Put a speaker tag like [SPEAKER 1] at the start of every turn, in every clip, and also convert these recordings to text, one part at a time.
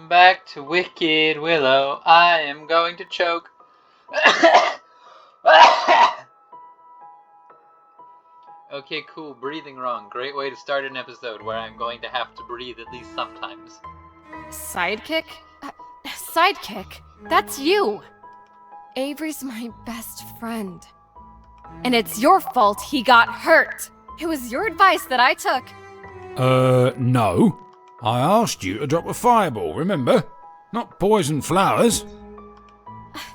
[SPEAKER 1] Welcome back to Wicked Willow. I am going to choke. Okay, cool. Breathing wrong. Great way to start an episode where I'm going to have to breathe at least sometimes.
[SPEAKER 2] Sidekick? Sidekick? That's you! Avery's my best friend. And it's your fault he got hurt! It was your advice that I took.
[SPEAKER 3] No. I asked you to drop a fireball, remember? Not poison flowers.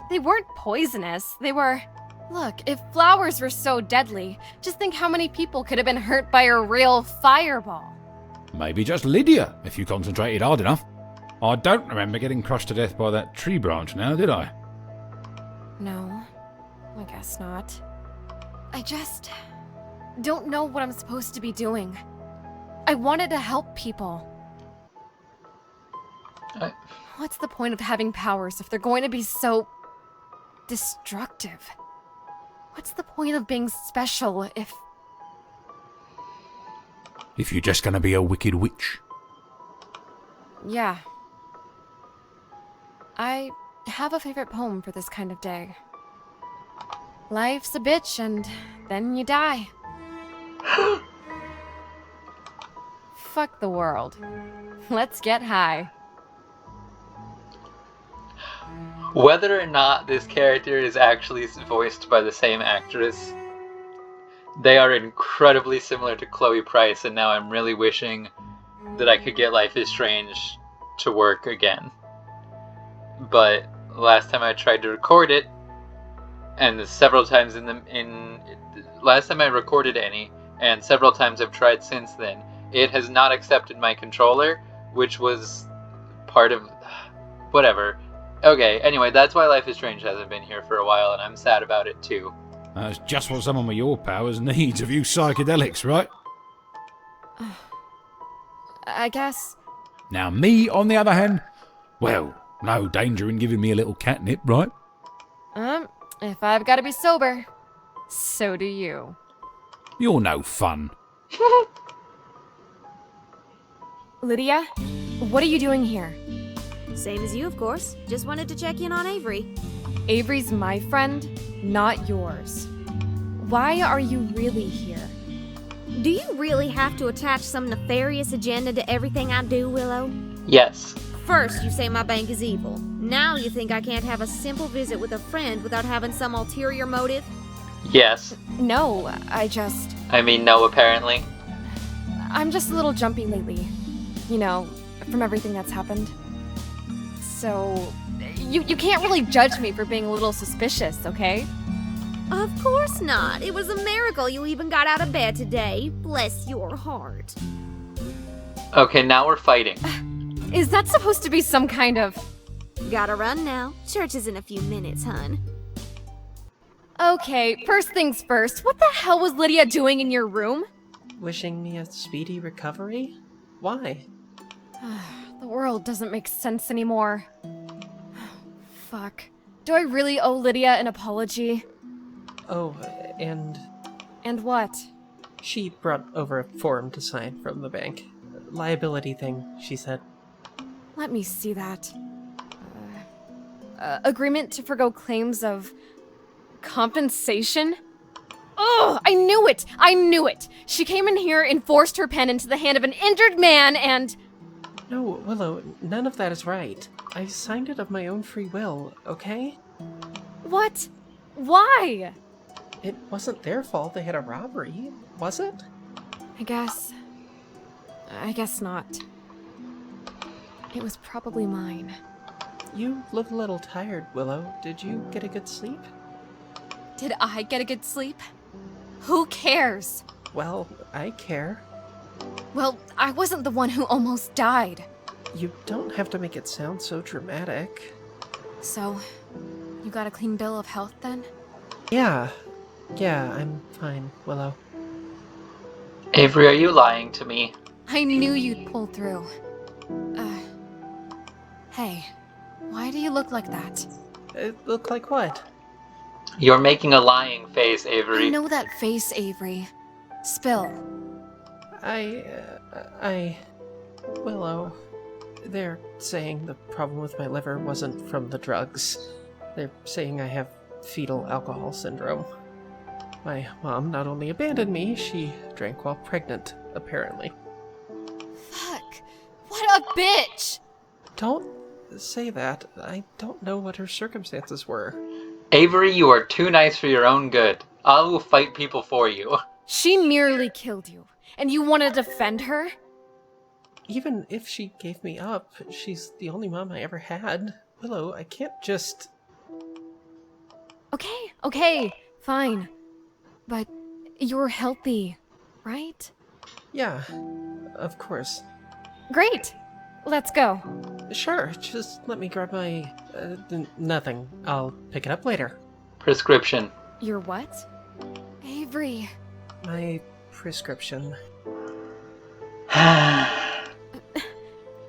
[SPEAKER 2] They weren't poisonous. They were... Look, if flowers were so deadly, just think how many people could have been hurt by a real fireball.
[SPEAKER 3] Maybe just Lydia, if you concentrated hard enough. I don't remember getting crushed to death by that tree branch now, did I?
[SPEAKER 2] No, I guess not. I just... don't know what I'm supposed to be doing. I wanted to help people. What's the point of having powers if they're going to be so... destructive? What's the point of being special if...
[SPEAKER 3] If you're just gonna be a wicked witch.
[SPEAKER 2] Yeah. I have a favorite poem for this kind of day. Life's a bitch and then you die. Fuck the world. Let's get high.
[SPEAKER 1] Whether or not this character is actually voiced by the same actress, they are incredibly similar to Chloe Price, and now I'm really wishing that I could get Life is Strange to work again. But last time I tried to record it, and several times last time I recorded any, and several times I've tried since then, it has not accepted my controller, which was part of... whatever. Okay, anyway, that's why Life is Strange hasn't been here for a while, and I'm sad about it too.
[SPEAKER 3] That's just what someone with your powers needs of you psychedelics, right?
[SPEAKER 2] I guess...
[SPEAKER 3] Now me, on the other hand, well, no danger in giving me a little catnip, right?
[SPEAKER 2] If I've got to be sober, so do you.
[SPEAKER 3] You're no fun.
[SPEAKER 2] Lydia, what are you doing here?
[SPEAKER 4] Same as you, of course. Just wanted to check in on Avery.
[SPEAKER 2] Avery's my friend, not yours. Why are you really here?
[SPEAKER 4] Do you really have to attach some nefarious agenda to everything I do, Willow?
[SPEAKER 1] Yes.
[SPEAKER 4] First, you say my bank is evil. Now you think I can't have a simple visit with a friend without having some ulterior motive?
[SPEAKER 1] Yes.
[SPEAKER 2] No,
[SPEAKER 1] No, apparently.
[SPEAKER 2] I'm just a little jumpy lately. You know, from everything that's happened. So, you can't really judge me for being a little suspicious, okay?
[SPEAKER 4] Of course not. It was a miracle you even got out of bed today. Bless your heart.
[SPEAKER 1] Okay, now we're fighting.
[SPEAKER 2] Is that supposed to be some kind of...
[SPEAKER 4] Gotta run now. Church is in a few minutes, hun.
[SPEAKER 2] Okay, first things first. What the hell was Lydia doing in your room?
[SPEAKER 5] Wishing me a speedy recovery? Why?
[SPEAKER 2] The world doesn't make sense anymore. Fuck. Do I really owe Lydia an apology?
[SPEAKER 5] Oh, and
[SPEAKER 2] And what?
[SPEAKER 5] she brought over a form to sign from the bank. Liability thing, she said.
[SPEAKER 2] Let me see that. Agreement to forgo claims of... compensation? Oh, I knew it! I knew it! She came in here and forced her pen into the hand of an injured man and...
[SPEAKER 5] No, Willow, none of that is right. I signed it of my own free will, okay?
[SPEAKER 2] What? Why?
[SPEAKER 5] It wasn't their fault they had a robbery, was it?
[SPEAKER 2] I guess not. It was probably mine.
[SPEAKER 5] You look a little tired, Willow. Did you get a good sleep?
[SPEAKER 2] Did I get a good sleep? Who cares?
[SPEAKER 5] Well, I care.
[SPEAKER 2] Well, I wasn't the one who almost died.
[SPEAKER 5] You don't have to make it sound so dramatic.
[SPEAKER 2] So, you got a clean bill of health then?
[SPEAKER 5] Yeah, I'm fine, Willow.
[SPEAKER 1] Avery, are you lying to me?
[SPEAKER 2] I knew you'd pull through. Hey, why do you look like that?
[SPEAKER 5] It looked like what?
[SPEAKER 1] You're making a lying face, Avery.
[SPEAKER 2] I know that face, Avery. Spill.
[SPEAKER 5] Willow, They're saying the problem with my liver wasn't from the drugs. They're saying I have fetal alcohol syndrome. My mom not only abandoned me, she drank while pregnant, apparently.
[SPEAKER 2] Fuck. What a bitch!
[SPEAKER 5] Don't say that. I don't know what her circumstances were.
[SPEAKER 1] Avery, you are too nice for your own good. I will fight people for you.
[SPEAKER 2] She nearly killed you, and you want to defend her?
[SPEAKER 5] Even if she gave me up, she's the only mom I ever had. Willow, I can't just...
[SPEAKER 2] Okay, fine. But you're healthy, right?
[SPEAKER 5] Yeah, of course.
[SPEAKER 2] Great. Let's go.
[SPEAKER 5] Sure, just let me grab my... nothing. I'll pick it up later.
[SPEAKER 1] Prescription.
[SPEAKER 2] Your what? Avery.
[SPEAKER 5] My prescription.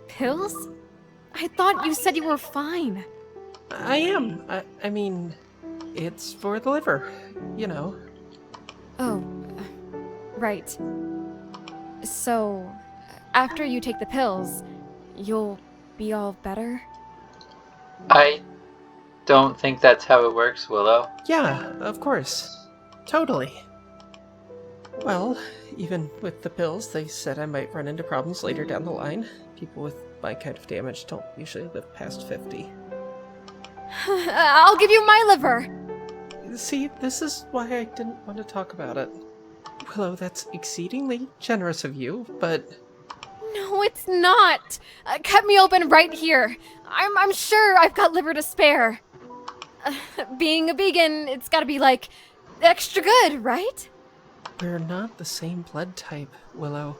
[SPEAKER 2] Pills? I thought you said you were fine.
[SPEAKER 5] I am. I mean, it's for the liver, you know.
[SPEAKER 2] Oh, right. So, after you take the pills, you'll be all better?
[SPEAKER 1] I don't think that's how it works, Willow.
[SPEAKER 5] Yeah, of course. Totally. Well, even with the pills, they said I might run into problems later down the line. People with my kind of damage don't usually live past 50.
[SPEAKER 2] I'll give you my liver!
[SPEAKER 5] See, this is why I didn't want to talk about it. Willow, that's exceedingly generous of you, but...
[SPEAKER 2] No, it's not! Cut me open right here. I'm sure I've got liver to spare. Being a vegan, it's gotta be, like, extra good, right?
[SPEAKER 5] We're not the same blood type, Willow.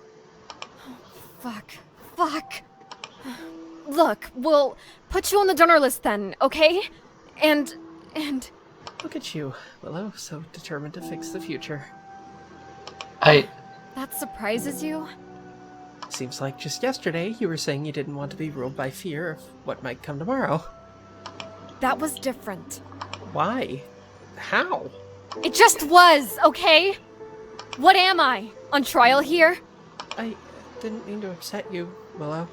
[SPEAKER 2] Fuck. Look, we'll put you on the donor list then, okay? And...
[SPEAKER 5] Look at you, Willow, so determined to fix the future.
[SPEAKER 2] That surprises you?
[SPEAKER 5] Seems like just yesterday you were saying you didn't want to be ruled by fear of what might come tomorrow.
[SPEAKER 2] That was different.
[SPEAKER 5] Why? How?
[SPEAKER 2] It just was, okay? What am I? On trial here?
[SPEAKER 5] I didn't mean to upset you, Willow.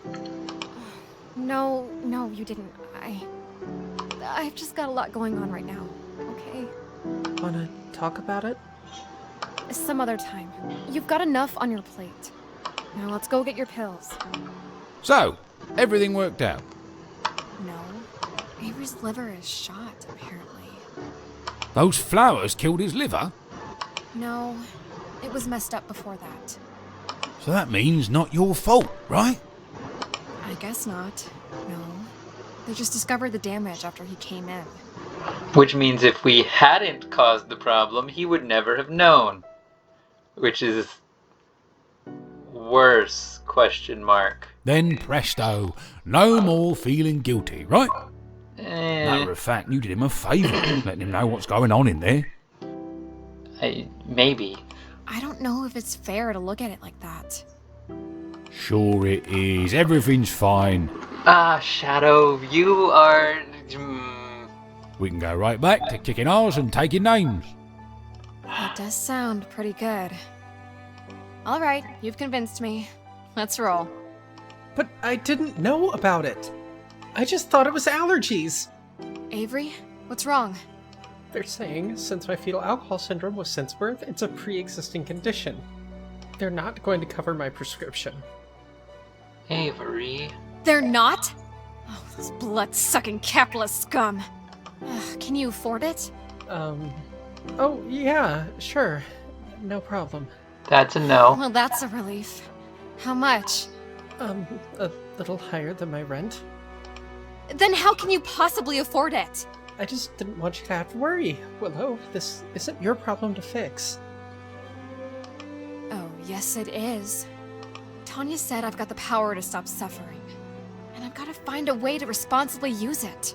[SPEAKER 2] No, you didn't. I've just got a lot going on right now, okay?
[SPEAKER 5] Wanna talk about it?
[SPEAKER 2] Some other time. You've got enough on your plate. Now let's go get your pills.
[SPEAKER 3] So, everything worked out.
[SPEAKER 2] No. Avery's liver is shot, apparently.
[SPEAKER 3] Those flowers killed his liver?
[SPEAKER 2] No, it was messed up before that.
[SPEAKER 3] So that means not your fault, right?
[SPEAKER 2] I guess not. No. They just discovered the damage after he came in.
[SPEAKER 1] Which means if we hadn't caused the problem, he would never have known. Which is... worse, question mark.
[SPEAKER 3] Then presto, no more feeling guilty, right? Matter of fact, you did him a favour, letting him know what's going on in there.
[SPEAKER 1] Maybe.
[SPEAKER 2] I don't know if it's fair to look at it like that.
[SPEAKER 3] Sure it is, everything's fine.
[SPEAKER 1] Shadow, you are...
[SPEAKER 3] We can go right back to kicking ours and taking names.
[SPEAKER 2] It does sound pretty good. All right, you've convinced me. Let's roll.
[SPEAKER 5] But I didn't know about it. I just thought it was allergies.
[SPEAKER 2] Avery, what's wrong?
[SPEAKER 5] They're saying since my fetal alcohol syndrome was since birth, it's a pre-existing condition. They're not going to cover my prescription.
[SPEAKER 1] Avery...
[SPEAKER 2] They're not? Oh, those blood-sucking capitalist scum. Ugh, can you afford it?
[SPEAKER 5] Oh, yeah, sure. No problem.
[SPEAKER 1] That's a no.
[SPEAKER 2] Well, that's a relief. How much?
[SPEAKER 5] A little higher than my rent.
[SPEAKER 2] Then how can you possibly afford it?
[SPEAKER 5] I just didn't want you to have to worry, Willow. This isn't your problem to fix.
[SPEAKER 2] Oh, yes it is. Tanya said I've got the power to stop suffering. And I've got to find a way to responsibly use it.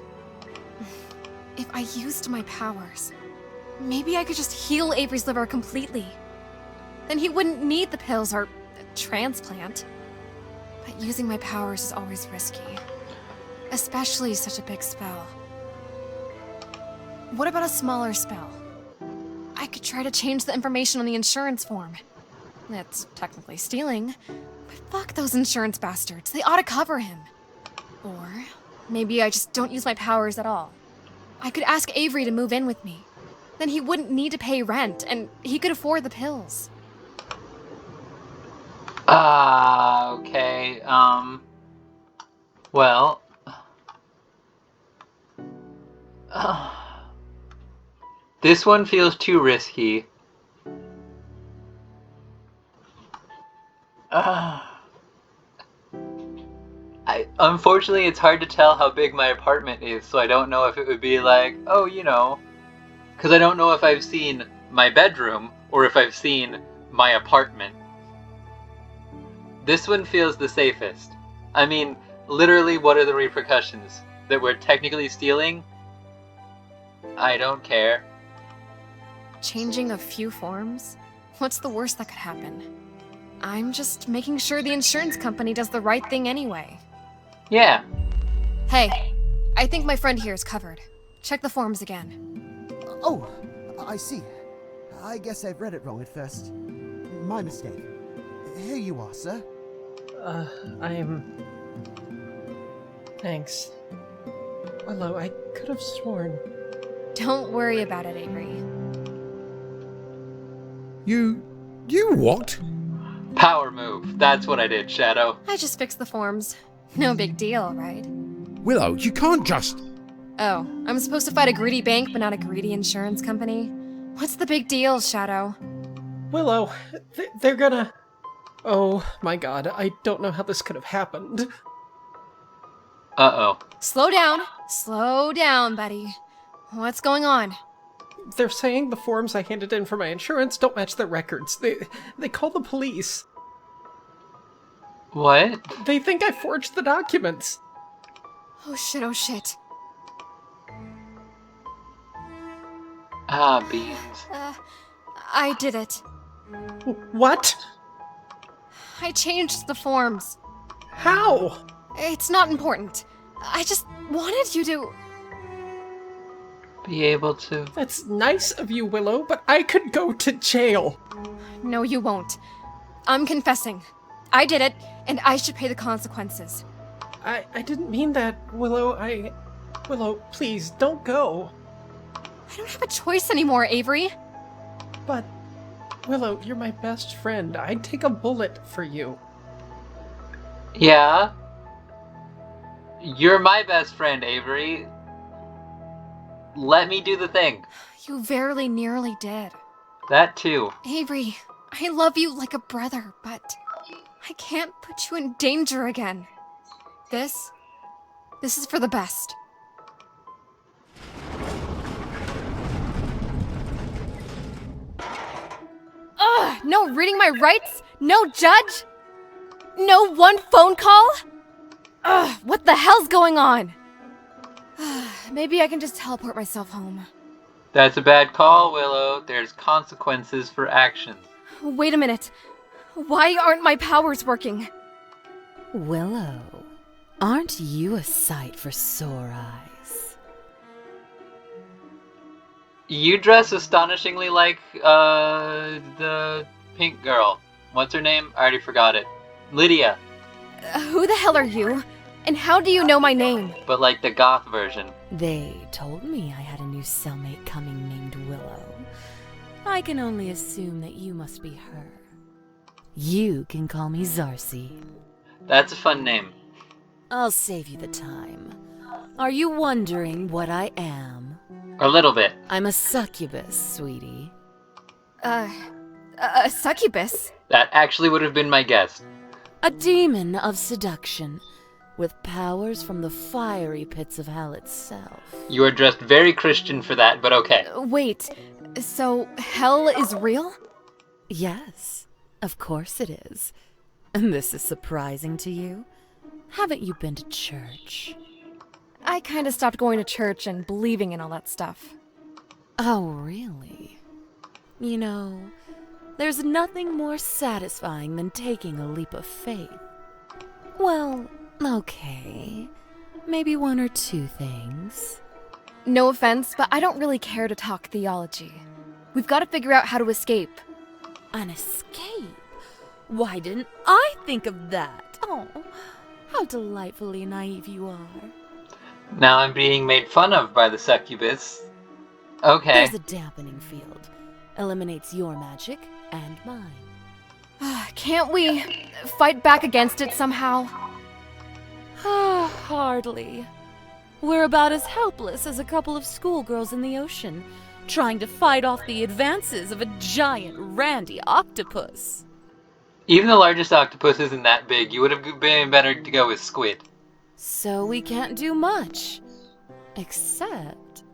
[SPEAKER 2] If I used my powers, maybe I could just heal Avery's liver completely. Then he wouldn't need the pills or a transplant. But using my powers is always risky. Especially such a big spell. What about a smaller spell? I could try to change the information on the insurance form. That's technically stealing, but fuck those insurance bastards. They ought to cover him. Or maybe I just don't use my powers at all. I could ask Avery to move in with me. Then he wouldn't need to pay rent, and he could afford the pills.
[SPEAKER 1] Okay, well... this one feels too risky. Unfortunately, it's hard to tell how big my apartment is, so I don't know if it would be like, oh, you know... Because I don't know if I've seen my bedroom, or if I've seen my apartment. This one feels the safest. I mean, literally, what are the repercussions? That we're technically stealing? I don't care.
[SPEAKER 2] Changing a few forms? What's the worst that could happen? I'm just making sure the insurance company does the right thing anyway.
[SPEAKER 1] Yeah.
[SPEAKER 2] Hey, I think my friend here is covered. Check the forms again.
[SPEAKER 6] Oh, I see. I guess I've read it wrong at first. My mistake. Here you are, sir.
[SPEAKER 5] Thanks. Willow, I could have sworn.
[SPEAKER 2] Don't worry about it, Avery.
[SPEAKER 3] You what?
[SPEAKER 1] Power move. That's what I did, Shadow.
[SPEAKER 2] I just fixed the forms. No big deal, right?
[SPEAKER 3] Willow, you can't just...
[SPEAKER 2] Oh, I'm supposed to fight a greedy bank, but not a greedy insurance company? What's the big deal, Shadow?
[SPEAKER 5] Willow, they're gonna... Oh my god, I don't know how this could have happened.
[SPEAKER 1] Uh-oh.
[SPEAKER 2] Slow down, buddy. What's going on?
[SPEAKER 5] They're saying the forms I handed in for my insurance don't match their records. They call the police.
[SPEAKER 1] What?
[SPEAKER 5] They think I forged the documents.
[SPEAKER 2] Oh shit.
[SPEAKER 1] Ah, beans.
[SPEAKER 2] I did it.
[SPEAKER 5] What?
[SPEAKER 2] I changed the forms.
[SPEAKER 5] How?
[SPEAKER 2] It's not important. I just wanted you to...
[SPEAKER 1] Be able to...
[SPEAKER 5] That's nice of you, Willow, but I could go to jail.
[SPEAKER 2] No, you won't. I'm confessing. I did it, and I should pay the consequences.
[SPEAKER 5] I didn't mean that, Willow. Willow, please, don't go.
[SPEAKER 2] I don't have a choice anymore, Avery.
[SPEAKER 5] But, Willow, you're my best friend. I'd take a bullet for you.
[SPEAKER 1] Yeah? You're my best friend, Avery. Let me do the thing.
[SPEAKER 2] You very nearly did.
[SPEAKER 1] That too.
[SPEAKER 2] Avery, I love you like a brother, but I can't put you in danger again. This is for the best. Ugh, no reading my rights? No judge? No one phone call? Ugh, what the hell's going on? Maybe I can just teleport myself home.
[SPEAKER 1] That's a bad call, Willow. There's consequences for actions.
[SPEAKER 2] Wait a minute. Why aren't my powers working?
[SPEAKER 7] Willow, aren't you a sight for sore eyes?
[SPEAKER 1] You dress astonishingly like, the pink girl. What's her name? I already forgot it. Lydia.
[SPEAKER 2] Who the hell are you? And how do you know my name?
[SPEAKER 1] But like the goth version.
[SPEAKER 7] They told me I had a new cellmate coming named Willow. I can only assume that you must be her. You can call me Zarcy.
[SPEAKER 1] That's a fun name.
[SPEAKER 7] I'll save you the time. Are you wondering what I am?
[SPEAKER 1] A little bit.
[SPEAKER 7] I'm a succubus, sweetie.
[SPEAKER 2] A succubus?
[SPEAKER 1] That actually would have been my guess.
[SPEAKER 7] A demon of seduction, with powers from the fiery pits of hell itself.
[SPEAKER 1] You are dressed very Christian for that, but okay.
[SPEAKER 2] Wait, so hell is real?
[SPEAKER 7] Yes, of course it is. And this is surprising to you? Haven't you been to church?
[SPEAKER 2] I kinda stopped going to church and believing in all that stuff.
[SPEAKER 7] Oh, really? You know, there's nothing more satisfying than taking a leap of faith. Well, okay. Maybe one or two things.
[SPEAKER 2] No offense, but I don't really care to talk theology. We've got to figure out how to escape.
[SPEAKER 7] An escape? Why didn't I think of that? Oh, How delightfully naive you are.
[SPEAKER 1] Now I'm being made fun of by the succubus. Okay.
[SPEAKER 7] There's a dampening field. Eliminates your magic and mine.
[SPEAKER 2] Can't we fight back against it somehow?
[SPEAKER 7] Hardly. We're about as helpless as a couple of schoolgirls in the ocean, trying to fight off the advances of a giant, randy octopus.
[SPEAKER 1] Even the largest octopus isn't that big. You would have been better to go with squid.
[SPEAKER 7] So we can't do much. Except,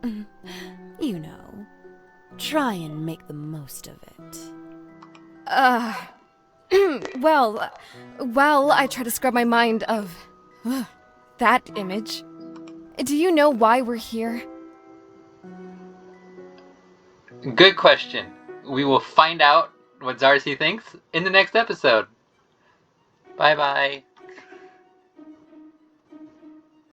[SPEAKER 7] you know, try and make the most of it.
[SPEAKER 2] Well, I try to scrub my mind of that image. Do you know why we're here?
[SPEAKER 1] Good question. We will find out what Zarcy thinks in the next episode. Bye-bye.